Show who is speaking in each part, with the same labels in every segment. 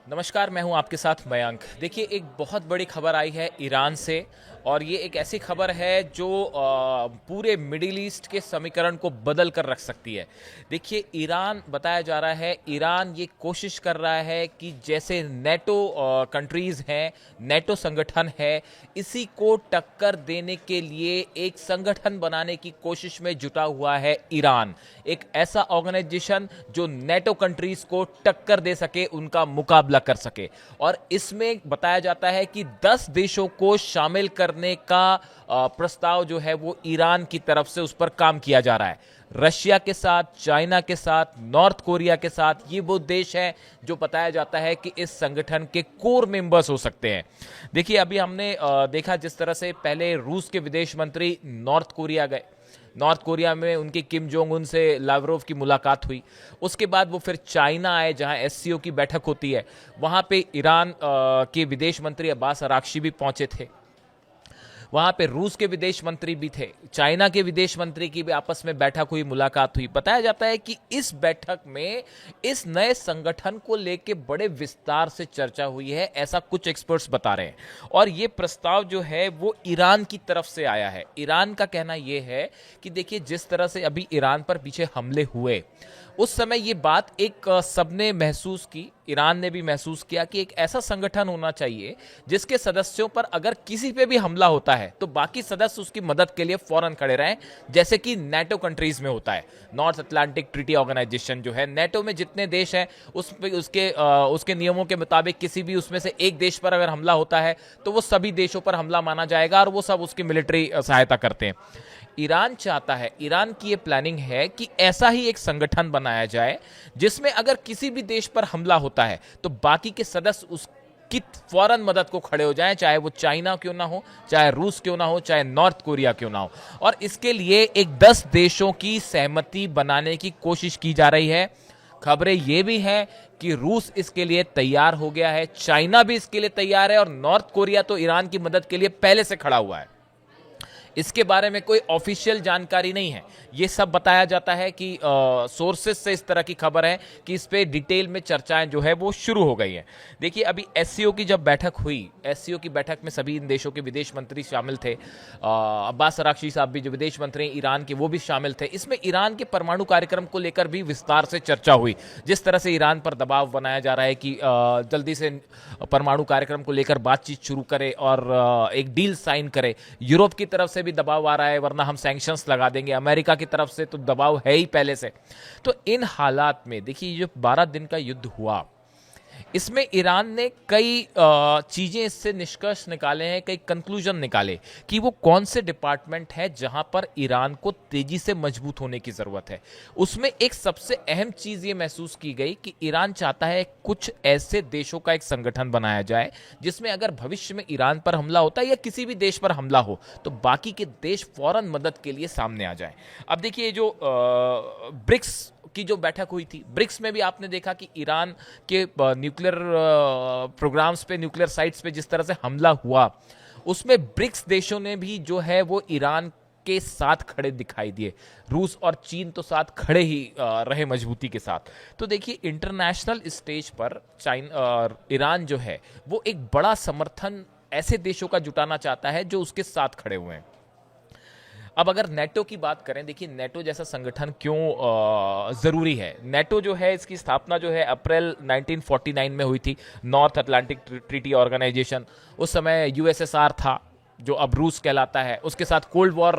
Speaker 1: नमस्कार, मैं हूं आपके साथ मयंक। देखिए, एक बहुत बड़ी खबर आई है ईरान से और ये एक ऐसी खबर है जो पूरे मिडिल ईस्ट के समीकरण को बदल कर रख सकती है। देखिए, ईरान बताया जा रहा है, ईरान ये कोशिश कर रहा है कि जैसे नेटो कंट्रीज़ हैं, नेटो संगठन है, इसी को टक्कर देने के लिए एक संगठन बनाने की कोशिश में जुटा हुआ है ईरान। एक ऐसा ऑर्गेनाइजेशन जो नेटो कंट्रीज़ को टक्कर दे सके, उनका मुकाबला कर सके। और इसमें बताया जाता है कि 10 देशों को शामिल करने का प्रस्ताव जो है वो ईरान की तरफ से उस पर काम किया जा रहा है। रशिया के साथ, चाइना के साथ, नॉर्थ कोरिया के साथ, ये वो देश हैं जो बताया जाता है कि इस संगठन के कोर मेंबर्स हो सकते हैं। देखिए, अभी हमने देखा जिस तरह से पहले रूस के विदेश मंत्री नॉर्थ कोरिया गए, नॉर्थ कोरिया में उनकी किम जोंग उन से लावरोव की मुलाकात हुई। उसके बाद वो फिर चाइना आए जहां एससीओ की बैठक होती है, वहां पे ईरान के विदेश मंत्री अब्बास अराक्ची भी पहुंचे थे। वहां पे रूस के विदेश मंत्री भी थे, चाइना के विदेश मंत्री की भी आपस में बैठक हुई, मुलाकात हुई। बताया जाता है कि इस बैठक में इस नए संगठन को लेके बड़े विस्तार से चर्चा हुई है, ऐसा कुछ एक्सपर्ट्स बता रहे हैं। और ये प्रस्ताव जो है वो ईरान की तरफ से आया है। ईरान का कहना यह है कि देखिए, जिस तरह से अभी ईरान पर पीछे हमले हुए, उस समय ये बात एक सबने महसूस की, ईरान ने भी महसूस किया कि एक ऐसा संगठन होना चाहिए जिसके सदस्यों पर अगर किसी पे भी हमला होता है तो बाकी सदस्य उसकी मदद के लिए फौरन खड़े रहें, जैसे कि नेटो कंट्रीज में होता है। नॉर्थ अटलांटिक ट्रीटी ऑर्गेनाइजेशन जो है, नेटो में जितने देश हैं उसके नियमों के मुताबिक किसी भी उसमें से एक देश पर अगर हमला होता है तो वो सभी देशों पर हमला माना जाएगा और वो सब उसकी मिलिट्री सहायता करते हैं। ईरान चाहता है, ईरान की ये प्लानिंग है कि ऐसा ही एक संगठन बनाया जाए जिसमें अगर किसी भी देश पर हमला होता है तो बाकी के सदस्य उसकी फौरन मदद को खड़े हो जाएं, चाहे वो चाइना क्यों ना हो, चाहे रूस क्यों ना हो, चाहे नॉर्थ कोरिया क्यों ना हो। और इसके लिए एक 10 देशों की सहमति बनाने की कोशिश की जा रही है। खबरें ये भी हैं कि रूस इसके लिए तैयार हो गया है, चाइना भी इसके लिए तैयार है और नॉर्थ कोरिया तो ईरान की मदद के लिए पहले से खड़ा हुआ है। इसके बारे में कोई ऑफिशियल जानकारी नहीं है, ये सब बताया जाता है कि सोर्सेस से इस तरह की खबर है कि इस पे डिटेल में चर्चाएं जो है वो शुरू हो गई हैं। देखिए, अभी एससीओ की जब बैठक हुई, एससीओ की बैठक में सभी इन देशों के विदेश मंत्री शामिल थे। अब्बास अराक्ची साहब भी जो विदेश मंत्री हैं ईरान के, वो भी शामिल थे। इसमें ईरान के परमाणु कार्यक्रम को लेकर भी विस्तार से चर्चा हुई। जिस तरह से ईरान पर दबाव बनाया जा रहा है कि जल्दी से परमाणु कार्यक्रम को लेकर बातचीत शुरू करे और एक डील साइन करे। यूरोप की तरफ से भी दबाव आ रहा है, वरना हम सैंक्शंस लगा देंगे। अमेरिका की तरफ से तो दबाव है ही पहले से। तो इन हालात में देखिए, जो 12 दिन का युद्ध हुआ, इसमें ईरान ने कई चीजें इससे निष्कर्ष निकाले हैं, कई कंक्लूजन निकाले कि वो कौन से डिपार्टमेंट है जहां पर ईरान को तेजी से मजबूत होने की जरूरत है। उसमें एक सबसे अहम चीज ये महसूस की गई कि ईरान चाहता है कुछ ऐसे देशों का एक संगठन बनाया जाए जिसमें अगर भविष्य में ईरान पर हमला होता है या किसी भी देश पर हमला हो तो बाकी के देश फौरन मदद के लिए सामने आ जाए। अब देखिए, जो ब्रिक्स की जो बैठक हुई थी, ब्रिक्स में भी आपने देखा कि ईरान के न्यूक्लियर प्रोग्राम्स पे, न्यूक्लियर साइट्स पे जिस तरह से हमला हुआ, उसमें ब्रिक्स देशों ने भी जो है वो ईरान के साथ खड़े दिखाई दिए। रूस और चीन तो साथ खड़े ही रहे मजबूती के साथ। तो देखिए, इंटरनेशनल स्टेज पर ईरान जो है वो एक बड़ा समर्थन ऐसे देशों का जुटाना चाहता है जो उसके साथ खड़े हुए हैं। अब अगर नेटो की बात करें, देखिए नेटो जैसा संगठन क्यों जरूरी है। नेटो जो है, इसकी स्थापना जो है अप्रैल 1949 में हुई थी, नॉर्थ अटलांटिक ट्रीटी ऑर्गेनाइजेशन। उस समय यूएसएसआर था जो अब रूस कहलाता है, उसके साथ कोल्ड वॉर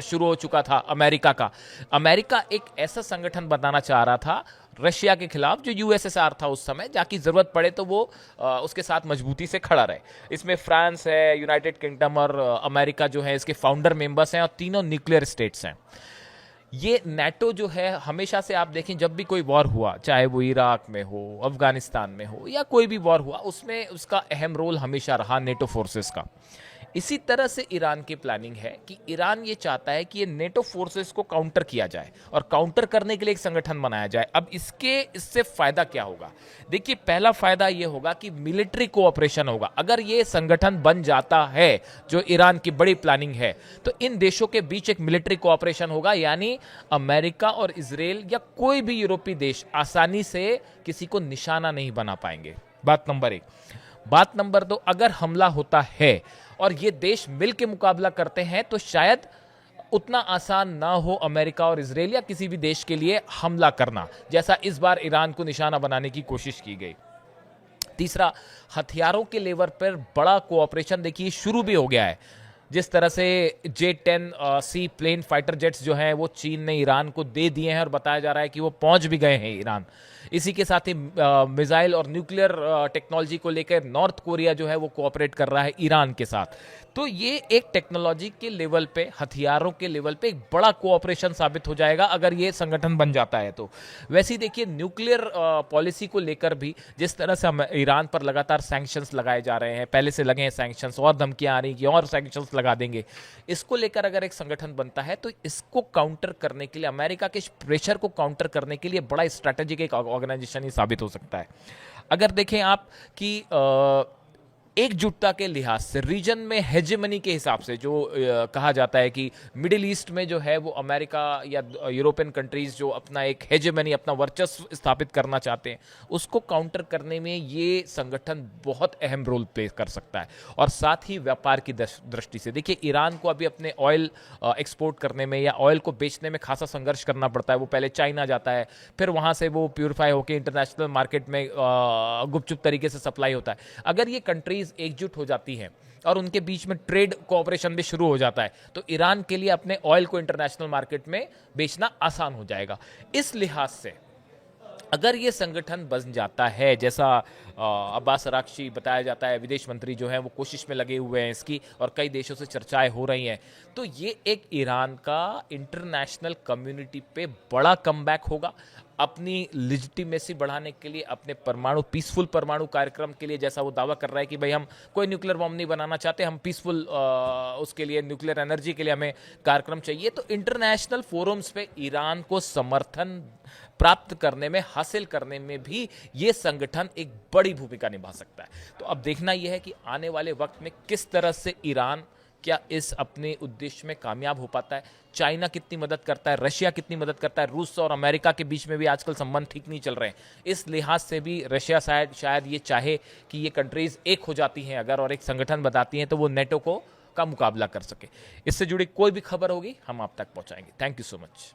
Speaker 1: शुरू हो चुका था अमेरिका का। अमेरिका एक ऐसा संगठन बनाना चाह रहा था रशिया के खिलाफ जो यूएसएसआर था उस समय, जाकि जरूरत पड़े तो वो उसके साथ मजबूती से खड़ा रहे। इसमें फ्रांस है, यूनाइटेड किंगडम और अमेरिका जो है इसके फाउंडर मेंबर्स हैं और तीनों न्यूक्लियर स्टेट्स हैं। ये नेटो जो है, हमेशा से आप देखें जब भी कोई वॉर हुआ, चाहे वो इराक में हो, अफगानिस्तान में हो या कोई भी वॉर हुआ, उसमें उसका अहम रोल हमेशा रहा नेटो फोर्सेस का। इसी तरह से ईरान की प्लानिंग है कि ईरान ये चाहता है कि ये नेटो फोर्सेस को काउंटर किया जाए और काउंटर करने के लिए एक संगठन बनाया जाए। अब इससे फायदा क्या होगा? देखिए, पहला फायदा ये होगा कि मिलिट्री कोऑपरेशन होगा। अगर ये संगठन बन जाता है, जो ईरान की बड़ी प्लानिंग है, तो इन देशों के बीच एक मिलिट्री कोऑपरेशन होगा, यानी अमेरिका और इजराइल या कोई भी यूरोपीय देश आसानी से किसी को निशाना नहीं बना पाएंगे। बात नंबर 1। बात नंबर 2, अगर हमला होता है और ये देश मिल के मुकाबला करते हैं तो शायद उतना आसान ना हो अमेरिका और इजराइल या किसी भी देश के लिए हमला करना, जैसा इस बार ईरान को निशाना बनाने की कोशिश की गई। तीसरा, हथियारों के लेवल पर बड़ा कोऑपरेशन देखिए शुरू भी हो गया है। जिस तरह से J-10C प्लेन फाइटर जेट्स जो हैं वो चीन ने ईरान को दे दिए हैं और बताया जा रहा है कि वो पहुंच भी गए हैं ईरान। इसी के साथ ही मिसाइल और न्यूक्लियर टेक्नोलॉजी को लेकर नॉर्थ कोरिया जो है वो कोऑपरेट कर रहा है ईरान के साथ। तो ये एक टेक्नोलॉजी के लेवल पे, हथियारों के लेवल पे एक बड़ा कोऑपरेशन साबित हो जाएगा अगर ये संगठन बन जाता है तो। वैसे ही देखिए, न्यूक्लियर पॉलिसी को लेकर भी जिस तरह से ईरान पर लगातार सैंक्शंस लगाए जा रहे हैं, पहले से लगे हैं सैंक्शंस, और धमकियां आ रही कि और सैंक्शंस लगा देंगे, इसको लेकर अगर एक संगठन बनता है तो इसको काउंटर करने के लिए, अमेरिका के प्रेशर को काउंटर करने के लिए बड़ा स्ट्रैटेजिक एक ऑर्गेनाइजेशन ही साबित हो सकता है। अगर देखें आप कि एकजुटता के लिहाज से, रीजन में हेजेमनी के हिसाब से जो कहा जाता है कि मिडिल ईस्ट में जो है वो अमेरिका या यूरोपियन कंट्रीज जो अपना एक हेजेमनी, अपना वर्चस्व स्थापित करना चाहते हैं, उसको काउंटर करने में ये संगठन बहुत अहम रोल प्ले कर सकता है। और साथ ही व्यापार की दृष्टि से देखिए, ईरान को अभी अपने ऑयल एक्सपोर्ट करने में या ऑयल को बेचने में खासा संघर्ष करना पड़ता है। वो पहले चाइना जाता है, फिर वहाँ से वो प्यूरिफाई होकर इंटरनेशनल मार्केट में गुपचुप तरीके से सप्लाई होता है। अगर ये कंट्रीज एकजुट हो जाती हैं और उनके बीच में ट्रेड कोऑपरेशन भी शुरू हो जाता है तो ईरान के लिए अपने ऑयल को इंटरनेशनल मार्केट में बेचना आसान हो जाएगा। इस लिहाज से अगर ये संगठन बन जाता है, जैसा अब्बास अराक्ची बताया जाता है, विदेश मंत्री जो हैं वो कोशिश में लगे हुए हैं इसकी, और कई देशों से चर्चाएं हो रही हैं, तो ये एक ईरान का इंटरनेशनल कम्युनिटी पे बड़ा कमबैक होगा। अपनी लिजिटिमेसी बढ़ाने के लिए, अपने पीसफुल परमाणु कार्यक्रम के लिए, जैसा वो दावा कर रहा है कि भाई हम कोई न्यूक्लियर बम नहीं बनाना चाहते, हम पीसफुल उसके लिए, न्यूक्लियर एनर्जी के लिए हमें कार्यक्रम चाहिए, तो इंटरनेशनल फोरम्स पे ईरान को समर्थन प्राप्त करने में, हासिल करने में भी ये संगठन एक बड़ी भूमिका निभा सकता है। तो अब देखना यह है कि आने वाले वक्त में किस तरह से ईरान क्या इस अपने उद्देश्य में कामयाब हो पाता है। चाइना कितनी मदद करता है, रशिया कितनी मदद करता है, रूस और अमेरिका के बीच में भी आजकल संबंध ठीक नहीं चल रहे हैं। इस लिहाज से भी रशिया शायद ये चाहे कि ये कंट्रीज एक हो जाती हैं अगर, और एक संगठन बताती हैं, तो वो नेटो का मुकाबला कर सके। इससे जुड़ी कोई भी खबर होगी हम आप तक पहुंचाएंगे। Thank you so much.